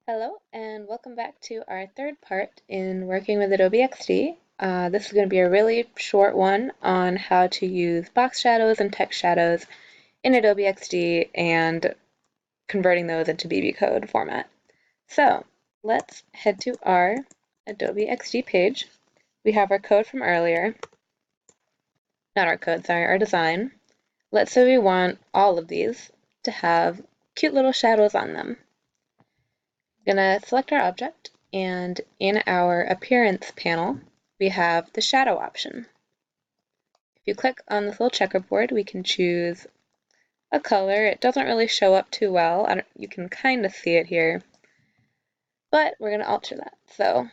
Hello and welcome back to our third part in working with Adobe XD. This is going to be a really short one on how to use box shadows and text shadows in Adobe XD and converting those into BBCode format. So let's head to our Adobe XD page. We have our code from earlier, not our code, sorry, our design. Let's say we want all of these to have cute little shadows on them. I'm going to select our object, and in our appearance panel, we have the shadow option. If you click on this little checkerboard, we can choose a color. It doesn't really show up too well. You can kind of see it here, but we're going to alter that. So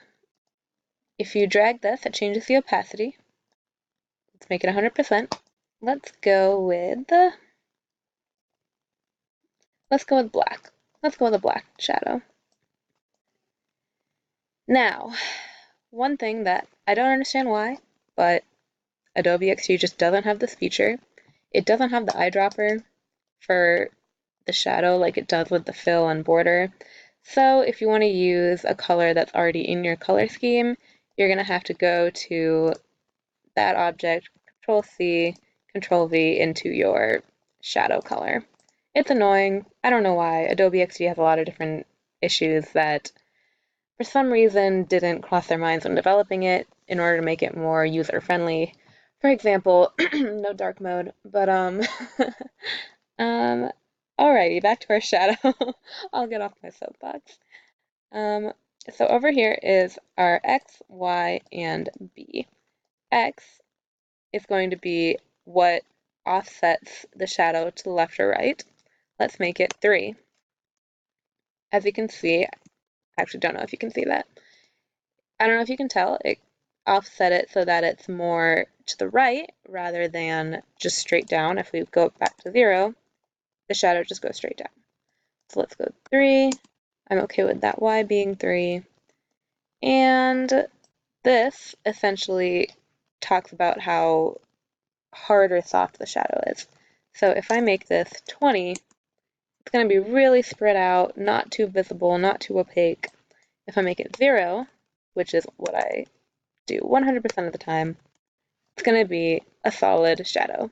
if you drag this, it changes the opacity. Let's make it 100%. Let's go with black. Let's go with a black shadow. Now, one thing that I don't understand why, but Adobe XD just doesn't have this feature. It doesn't have the eyedropper for the shadow like it does with the fill and border. So if you want to use a color that's already in your color scheme, you're going to have to go to that object, Control C, Control V into your shadow color. It's annoying. I don't know why. Adobe XD has a lot of different issues that for some reason didn't cross their minds when developing it in order to make it more user-friendly. For example, no dark mode, but alrighty, back to our shadow. I'll get off my soapbox. Um, so over here is our X, Y, and B. X is going to be what offsets the shadow to the left or right. Let's make it 3. As you can see, I actually don't know if you can see that. I don't know if you can tell, it offset it so that it's more to the right rather than just straight down. If we go back to 0, the shadow just goes straight down. So let's go 3. I'm okay with that Y being 3. And this essentially talks about how hard or soft the shadow is. So if I make this 20, it's going to be really spread out, not too visible, not too opaque. If I make it 0, which is what I do 100% of the time, it's going to be a solid shadow.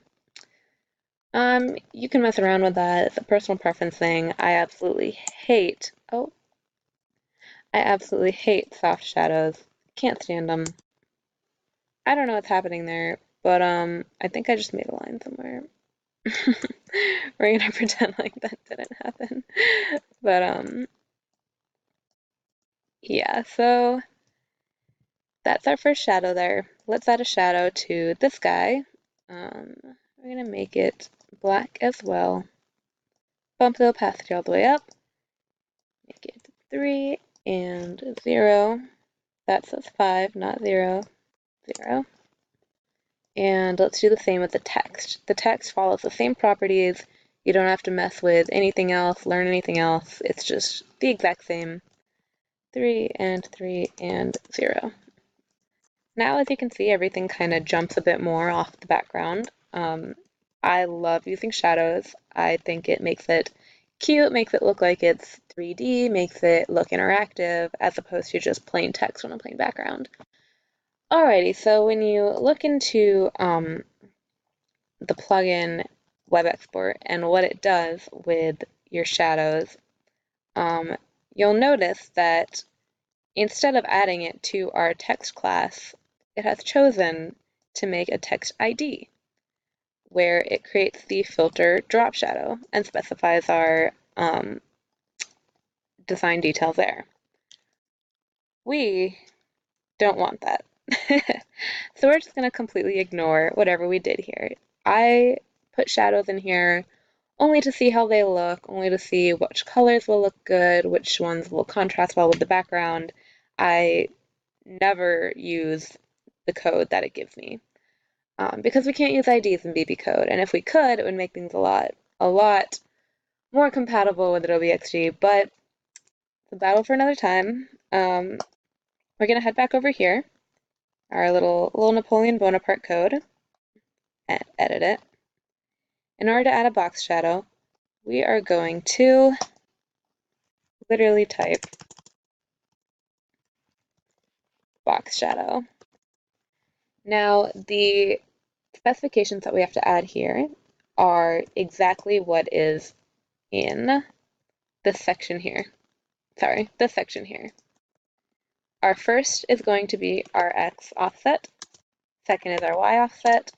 You can mess around with that. It's a personal preference thing. I absolutely hate soft shadows. Can't stand them. I don't know what's happening there, but I think I just made a line somewhere. We're gonna pretend like that didn't happen. But yeah, so that's our first shadow there. Let's add a shadow to this guy. We're gonna make it black as well. Bump the opacity all the way up. Make it 3 and 0. That says 5, not 0. 0. And let's do the same with the text. The text follows the same properties. You don't have to mess with anything else, learn anything else. It's just the exact same. 3 and 3 and 0. Now, as you can see, everything kind of jumps a bit more off the background. I love using shadows. I think it makes it cute, makes it look like it's 3D, makes it look interactive, as opposed to just plain text on a plain background. Alrighty, so when you look into the plugin Web Export and what it does with your shadows, you'll notice that instead of adding it to our text class, it has chosen to make a text ID where it creates the filter drop shadow and specifies our design details there. We don't want that. So we're just going to completely ignore whatever we did here. I put shadows in here only to see how they look, only to see which colors will look good, which ones will contrast well with the background. I never use the code that it gives me because we can't use IDs in BBCode, and if we could, it would make things a lot more compatible with Adobe XD, but it's a battle for another time. We're going to head back over here, our little Napoleon Bonaparte code, and edit it. In order to add a box shadow, we are going to literally type box shadow. Now, the specifications that we have to add here are exactly what is in this section here. Sorry, this section here. Our first is going to be our X offset, second is our Y offset,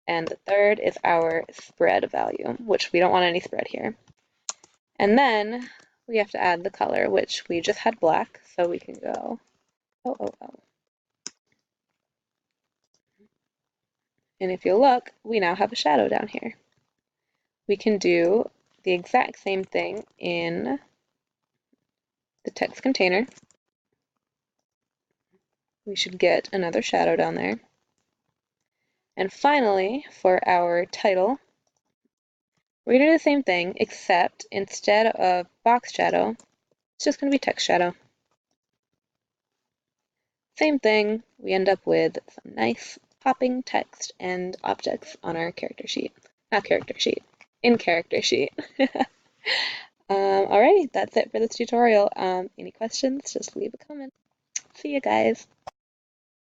and the third is our spread value, which we don't want any spread here. And then we have to add the color, which we just had black, so we can go, oh. And if you look, we now have a shadow down here. We can do the exact same thing in the text container. We should get another shadow down there. And finally, for our title, we're going to do the same thing, except instead of box shadow, it's just going to be text shadow. Same thing, we end up with some nice popping text and objects on our character sheet. Not character sheet, in character sheet. Alrighty, that's it for this tutorial. Any questions, just leave a comment. See you guys.